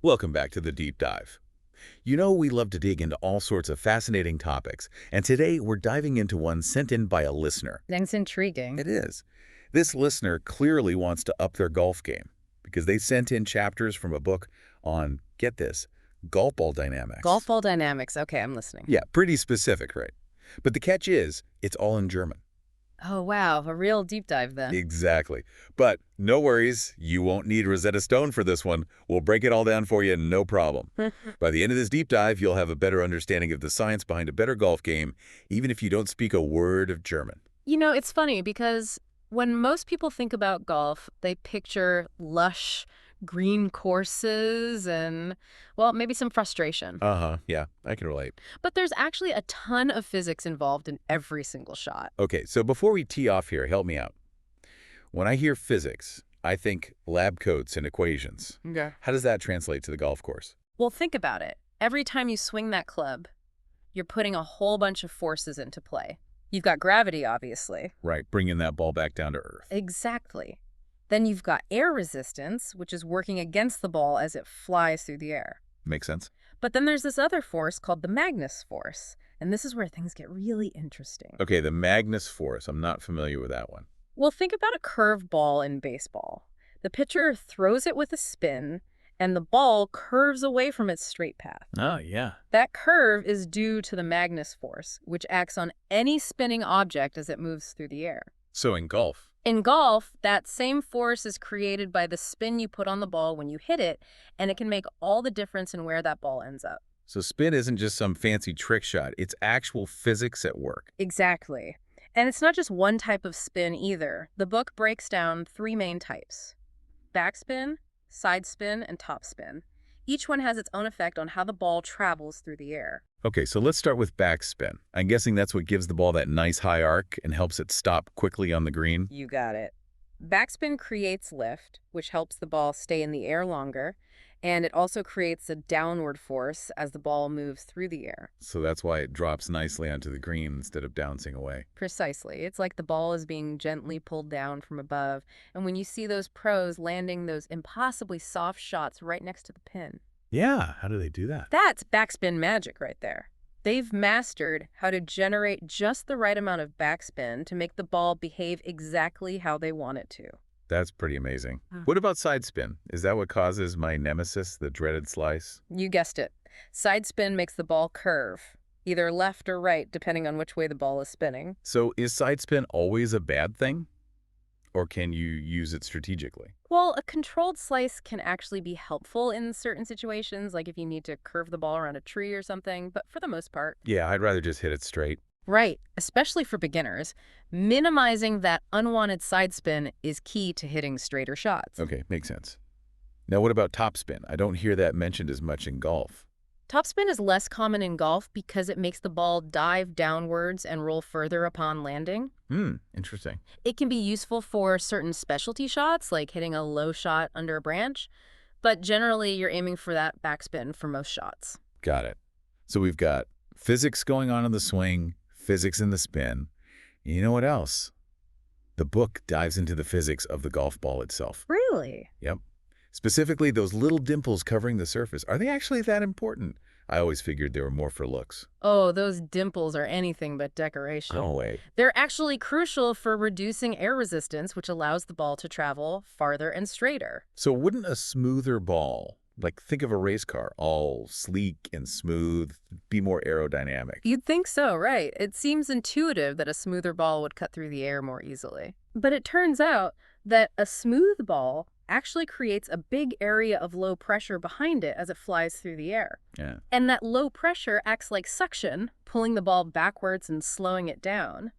Welcome back to the Deep Dive. You know we love to dig into all sorts of fascinating topics, and today we're diving into one sent in by a listener. That's intriguing. It is. This listener clearly wants to up their golf game because they sent in chapters from a book on, get this, golf ball dynamics. Golf ball dynamics. Okay, I'm listening. Yeah, pretty specific, right? But the catch is, it's all in German. Oh, wow. A real deep dive then. Exactly. But no worries, you won't need Rosetta Stone for this one. We'll break it all down for you, no problem. By the end of this deep dive, you'll have a better understanding of the science behind a better golf game, even if you don't speak a word of German. You know, it's funny because when most people think about golf, they picture lush green courses and, well, maybe some frustration. Yeah, I can relate. But there's actually a ton of physics involved in every single shot. Okay, so before we tee off here, help me out. When I hear physics, I think lab coats and equations. Okay. How does that translate to the golf course? Well, think about it. Every time you swing that club, you're putting a whole bunch of forces into play. You've got gravity, obviously. Right, bringing that ball back down to earth. Exactly. Then you've got air resistance, which is working against the ball as it flies through the air. Makes sense? But then there's this other force called the Magnus force, and this is where things get really interesting. Okay, the Magnus force. I'm not familiar with that one. Well, think about a curved ball in baseball. The pitcher throws it with a spin, and the ball curves away from its straight path. Oh, yeah. That curve is due to the Magnus force, which acts on any spinning object as it moves through the air. So in golf. In golf, that same force is created by the spin you put on the ball when you hit it, and it can make all the difference in where that ball ends up. So spin isn't just some fancy trick shot. It's actual physics at work. Exactly. And it's not just one type of spin either. The book breaks down three main types: backspin, side spin, and topspin. Each one has its own effect on how the ball travels through the air. Okay, so let's start with backspin. I'm guessing that's what gives the ball that nice high arc and helps it stop quickly on the green. You got it. Backspin creates lift, which helps the ball stay in the air longer, and it also creates a downward force as the ball moves through the air. So that's why it drops nicely onto the green instead of bouncing away. Precisely. It's like the ball is being gently pulled down from above, and when you see those pros landing those impossibly soft shots right next to the pin. Yeah, how do they do that? That's backspin magic right there. They've mastered how to generate just the right amount of backspin to make the ball behave exactly how they want it to. That's pretty amazing. What about side spin? Is that what causes my nemesis, the dreaded slice? You guessed it. Side spin makes the ball curve, either left or right, depending on which way the ball is spinning. So is side spin always a bad thing? Or can you use it strategically? Well, a controlled slice can actually be helpful in certain situations, like if you need to curve the ball around a tree or something, but for the most part. Yeah, I'd rather just hit it straight. Right, especially for beginners. Minimizing that unwanted side spin is key to hitting straighter shots. Okay, makes sense. Now what about topspin? I don't hear that mentioned as much in golf. Topspin is less common in golf because it makes the ball dive downwards and roll further upon landing. Interesting. It can be useful for certain specialty shots, like hitting a low shot under a branch, but generally you're aiming for that backspin for most shots. Got it. So we've got physics going on in the swing, physics in the spin. You know what else? The book dives into the physics of the golf ball itself. Really? Yep. Specifically, those little dimples covering the surface. Are they actually that important? I always figured they were more for looks. Oh, those dimples are anything but decoration. No way. They're actually crucial for reducing air resistance, which allows the ball to travel farther and straighter. So wouldn't a smoother ball, like think of a race car, all sleek and smooth, be more aerodynamic? You'd think so, right? It seems intuitive that a smoother ball would cut through the air more easily. But it turns out that a smooth ball actually creates a big area of low pressure behind it as it flies through the air. Yeah. And that low pressure acts like suction, pulling the ball backwards and slowing it down.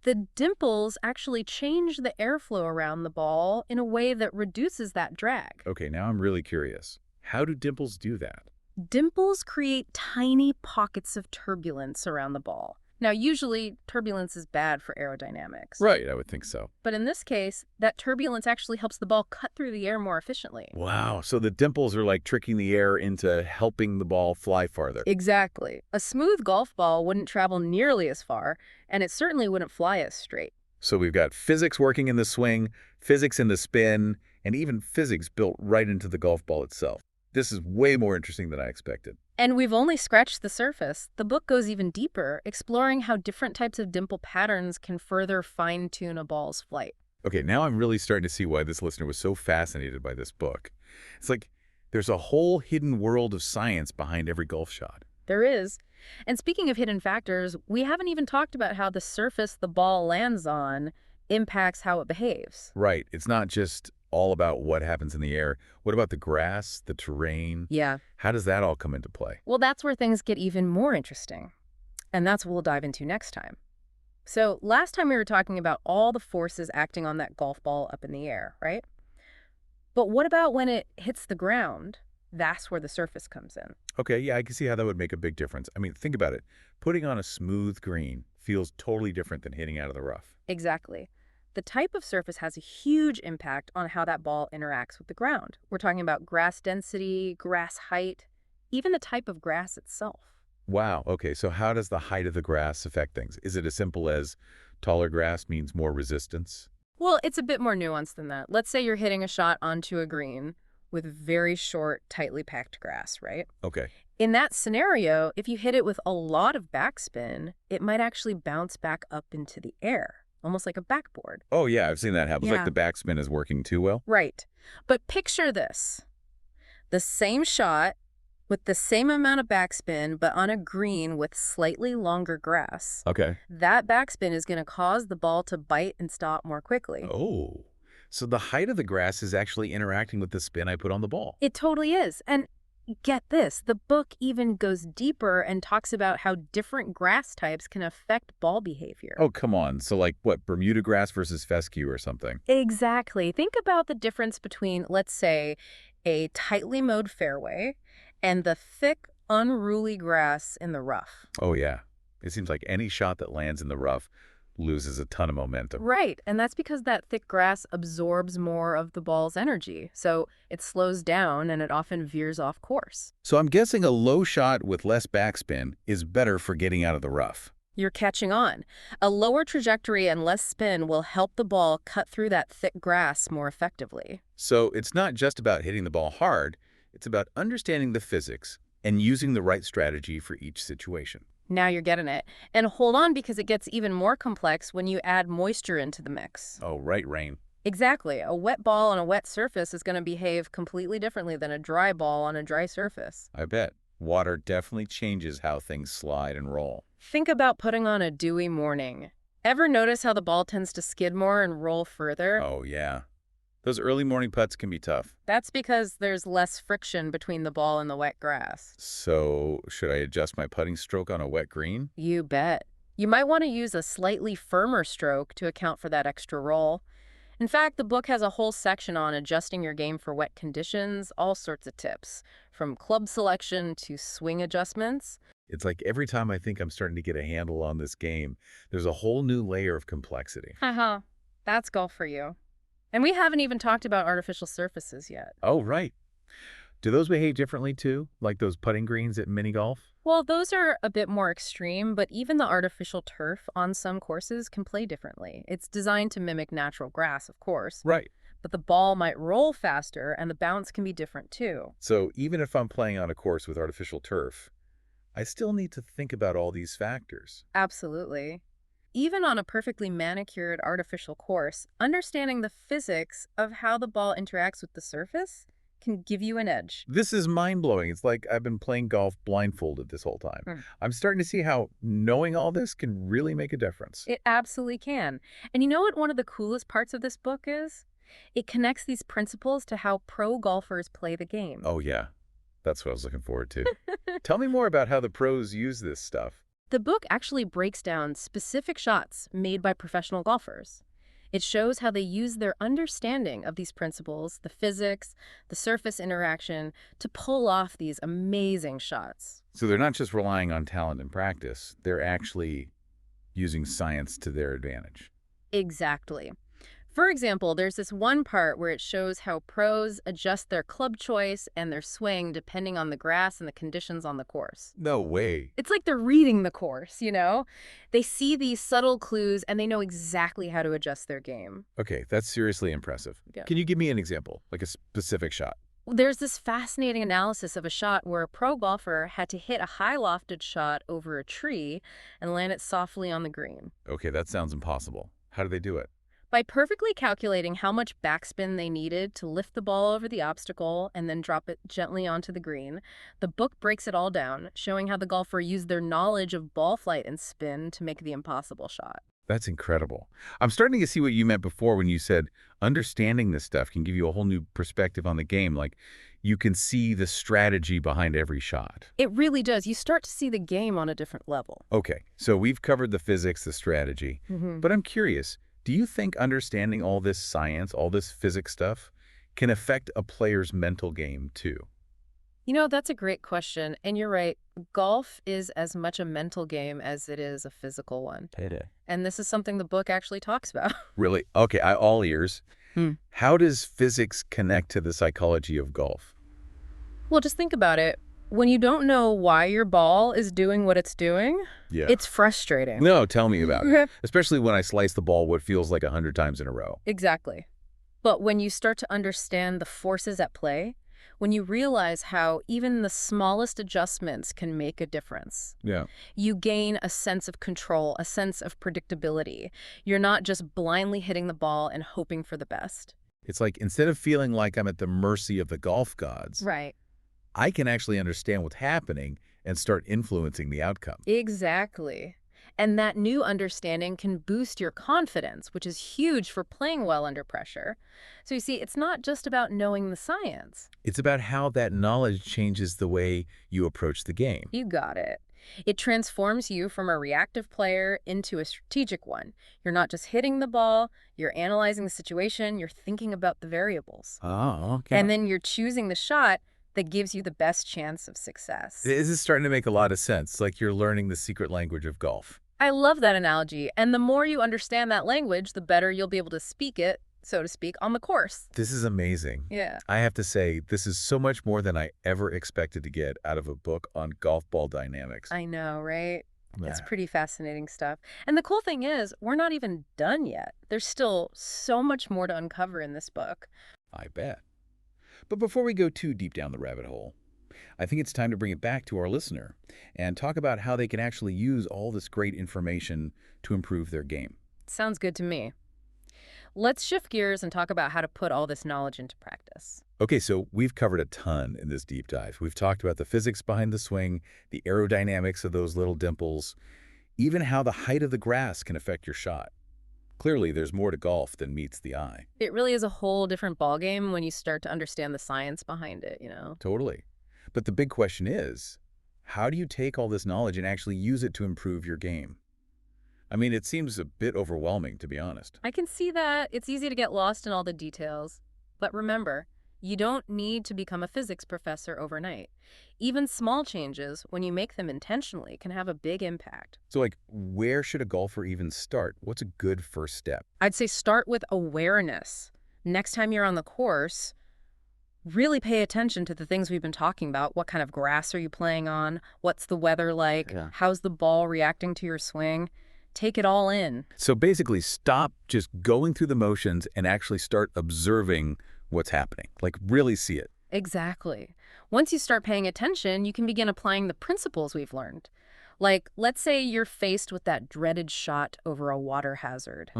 The dimples actually change the airflow around the ball in a way that reduces that drag. Okay, now I'm really curious. How do dimples do that? Dimples create tiny pockets of turbulence around the ball. Now, usually, turbulence is bad for aerodynamics. Right, I would think so. But in this case, that turbulence actually helps the ball cut through the air more efficiently. Wow, so the dimples are like tricking the air into helping the ball fly farther. Exactly. A smooth golf ball wouldn't travel nearly as far, and it certainly wouldn't fly as straight. So we've got physics working in the swing, physics in the spin, and even physics built right into the golf ball itself. This is way more interesting than I expected. And we've only scratched the surface. The book goes even deeper, exploring how different types of dimple patterns can further fine-tune a ball's flight. Okay, now I'm really starting to see why this listener was so fascinated by this book. It's like there's a whole hidden world of science behind every golf shot. There is. And speaking of hidden factors, we haven't even talked about how the surface the ball lands on impacts how it behaves. Right. It's not just all about what happens in the air. What about the grass, the terrain? Yeah. How does that all come into play? Well, that's where things get even more interesting. And that's what we'll dive into next time. So last time we were talking about all the forces acting on that golf ball up in the air, right? But what about when it hits the ground? That's where the surface comes in. Okay, yeah, I can see how that would make a big difference. I mean, think about it. Putting on a smooth green feels totally different than hitting out of the rough. Exactly. The type of surface has a huge impact on how that ball interacts with the ground. We're talking about grass density, grass height, even the type of grass itself. Wow, okay, so how does the height of the grass affect things? Is it as simple as taller grass means more resistance? Well, it's a bit more nuanced than that. Let's say you're hitting a shot onto a green with very short, tightly packed grass, right? Okay. In that scenario, if you hit it with a lot of backspin, it might actually bounce back up into the air, almost like a backboard. Oh, yeah, I've seen that happen. It's Yeah. like the backspin is working too well. Right. But picture this. The same shot with the same amount of backspin, but on a green with slightly longer grass. Okay. That backspin is going to cause the ball to bite and stop more quickly. Oh, so the height of the grass is actually interacting with the spin I put on the ball. It totally is. And get this, the book even goes deeper and talks about how different grass types can affect ball behavior. Oh, come on. So like what, Bermuda grass versus fescue or something? Exactly. Think about the difference between, let's say, a tightly mowed fairway and the thick, unruly grass in the rough. Oh, yeah. It seems like any shot that lands in the rough loses a ton of momentum. Right, and that's because that thick grass absorbs more of the ball's energy, so it slows down and it often veers off course. So I'm guessing a low shot with less backspin is better for getting out of the rough. You're catching on. A lower trajectory and less spin will help the ball cut through that thick grass more effectively. So it's not just about hitting the ball hard, it's about understanding the physics and using the right strategy for each situation. Now you're getting it. And hold on, because it gets even more complex when you add moisture into the mix. Oh, right, Rain. Exactly. A wet ball on a wet surface is going to behave completely differently than a dry ball on a dry surface. I bet. Water definitely changes how things slide and roll. Think about putting on a dewy morning. Ever notice how the ball tends to skid more and roll further? Oh, yeah. Those early morning putts can be tough. That's because there's less friction between the ball and the wet grass. So should I adjust my putting stroke on a wet green? You bet. You might want to use a slightly firmer stroke to account for that extra roll. In fact, the book has a whole section on adjusting your game for wet conditions, all sorts of tips, from club selection to swing adjustments. It's like every time I think I'm starting to get a handle on this game, there's a whole new layer of complexity. Haha, that's golf for you. And we haven't even talked about artificial surfaces yet. Oh, right. Do those behave differently too, like those putting greens at mini golf? Well, those are a bit more extreme, but even the artificial turf on some courses can play differently. It's designed to mimic natural grass, of course. Right. But the ball might roll faster and the bounce can be different too. So even if I'm playing on a course with artificial turf, I still need to think about all these factors. Absolutely. Even on a perfectly manicured artificial course, understanding the physics of how the ball interacts with the surface can give you an edge. This is mind-blowing. It's like I've been playing golf blindfolded this whole time. I'm starting to see how knowing all this can really make a difference. It absolutely can. And you know what one of the coolest parts of this book is? It connects these principles to how pro golfers play the game. Oh, yeah. That's what I was looking forward to. Tell me more about how the pros use this stuff. The book actually breaks down specific shots made by professional golfers. It shows how they use their understanding of these principles, the physics, the surface interaction, to pull off these amazing shots. So they're not just relying on talent and practice, they're actually using science to their advantage. Exactly. For example, there's this one part where it shows how pros adjust their club choice and their swing depending on the grass and the conditions on the course. No way. It's like they're reading the course, you know? They see these subtle clues and they know exactly how to adjust their game. Okay, that's seriously impressive. Yeah. Can you give me an example, like a specific shot? There's this fascinating analysis of a shot where a pro golfer had to hit a high lofted shot over a tree and land it softly on the green. Okay, that sounds impossible. How do they do it? By perfectly calculating how much backspin they needed to lift the ball over the obstacle and then drop it gently onto the green, the book breaks it all down, showing how the golfer used their knowledge of ball flight and spin to make the impossible shot. That's incredible. I'm starting to see what you meant before when you said understanding this stuff can give you a whole new perspective on the game. Like you can see the strategy behind every shot. It really does. You start to see the game on a different level. Okay, so we've covered the physics, the strategy, but I'm curious, do you think understanding all this science, all this physics stuff, can affect a player's mental game too? That's a great question. And you're right. Golf is as much a mental game as it is a physical one. Payday. And this is something the book actually talks about. Really? Okay, all ears. Hmm. How does physics connect to the psychology of golf? Well, just think about it. When you don't know why your ball is doing what it's doing, Yeah. it's frustrating. No, tell me about it. Especially when I slice the ball what feels like 100 times in a row. Exactly. But when you start to understand the forces at play, when you realize how even the smallest adjustments can make a difference, Yeah. you gain a sense of control, a sense of predictability. You're not just blindly hitting the ball and hoping for the best. It's like instead of feeling like I'm at the mercy of the golf gods, Right. I can actually understand what's happening and start influencing the outcome. Exactly. And that new understanding can boost your confidence, which is huge for playing well under pressure. So you see, it's not just about knowing the science. It's about how that knowledge changes the way you approach the game. You got it. It transforms you from a reactive player into a strategic one. You're not just hitting the ball, you're analyzing the situation, you're thinking about the variables. Oh, okay. And then you're choosing the shot that gives you the best chance of success. This is starting to make a lot of sense, like you're learning the secret language of golf. I love that analogy. And the more you understand that language, the better you'll be able to speak it, so to speak, on the course. This is amazing. Yeah. I have to say, this is so much more than I ever expected to get out of a book on golf ball dynamics. I know, right? It's Yeah. pretty fascinating stuff. And the cool thing is, we're not even done yet. There's still so much more to uncover in this book. I bet. But before we go too deep down the rabbit hole, I think it's time to bring it back to our listener and talk about how they can actually use all this great information to improve their game. Sounds good to me. Let's shift gears and talk about how to put all this knowledge into practice. Okay, so we've covered a ton in this deep dive. We've talked about the physics behind the swing, the aerodynamics of those little dimples, even how the height of the grass can affect your shot. Clearly, there's more to golf than meets the eye. It really is a whole different ballgame when you start to understand the science behind it, Totally. But the big question is, how do you take all this knowledge and actually use it to improve your game? I mean, it seems a bit overwhelming, to be honest. I can see that. It's easy to get lost in all the details. But remember, you don't need to become a physics professor overnight. Even small changes, when you make them intentionally, can have a big impact. So, like, where should a golfer even start? What's a good first step? I'd say start with awareness. Next time you're on the course, really pay attention to the things we've been talking about. What kind of grass are you playing on? What's the weather like? Yeah. How's the ball reacting to your swing? Take it all in. So basically, stop just going through the motions and actually start observing what's happening. Like, really see it. Exactly. Once you start paying attention, you can begin applying the principles we've learned. Like, let's say you're faced with that dreaded shot over a water hazard.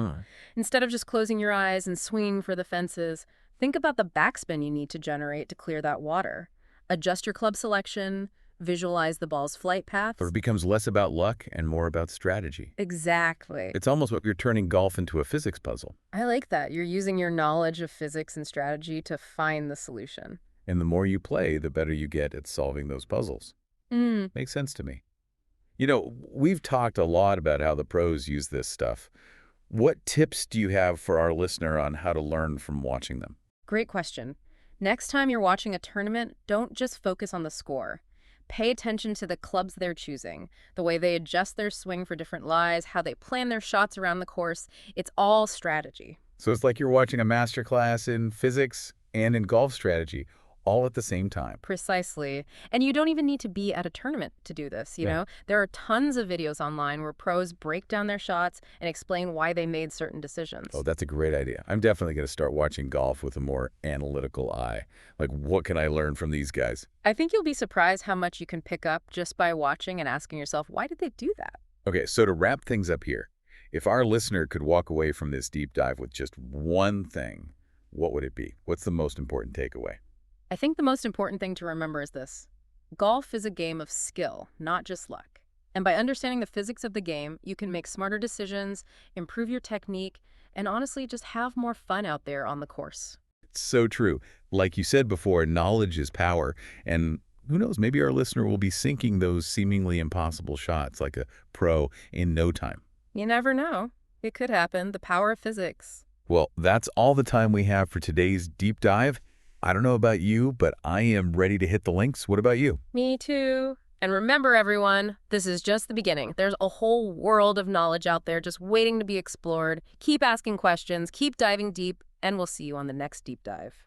Instead of just closing your eyes and swinging for the fences, think about the backspin you need to generate to clear that water. Adjust your club selection, visualize the ball's flight paths. So it becomes less about luck and more about strategy. Exactly. It's almost like you're turning golf into a physics puzzle. I like that. You're using your knowledge of physics and strategy to find the solution. And the more you play, the better you get at solving those puzzles. Makes sense to me. You know, we've talked a lot about how the pros use this stuff. What tips do you have for our listener on how to learn from watching them? Great question. Next time you're watching a tournament, don't just focus on the score. Pay attention to the clubs they're choosing, the way they adjust their swing for different lies, how they plan their shots around the course. It's all strategy. So it's like you're watching a masterclass in physics and in golf strategy, all at the same time. Precisely. And you don't even need to be at a tournament to do this, you Yeah. know? There are tons of videos online where pros break down their shots and explain why they made certain Oh, decisions. that's a great idea. I'm definitely going to start watching golf with a more analytical eye. Like, what can I learn from these guys? I think you'll be surprised how much you can pick up just by watching and asking yourself, why did they do that? Okay, so to wrap things up here, if our listener could walk away from this deep dive with just one thing, what would it be? What's the most important takeaway? I think the most important thing to remember is this. Golf is a game of skill, not just luck. And by understanding the physics of the game, you can make smarter decisions, improve your technique, and honestly just have more fun out there on the course. It's so true. Like you said before, knowledge is power. And who knows, maybe our listener will be sinking those seemingly impossible shots like a pro in no time. You never know. It could happen. The power of physics. Well, that's all the time we have for today's deep dive. I don't know about you, but I am ready to hit the links. What about you? Me too. And remember, everyone, this is just the beginning. There's a whole world of knowledge out there just waiting to be explored. Keep asking questions, keep diving deep, and we'll see you on the next deep dive.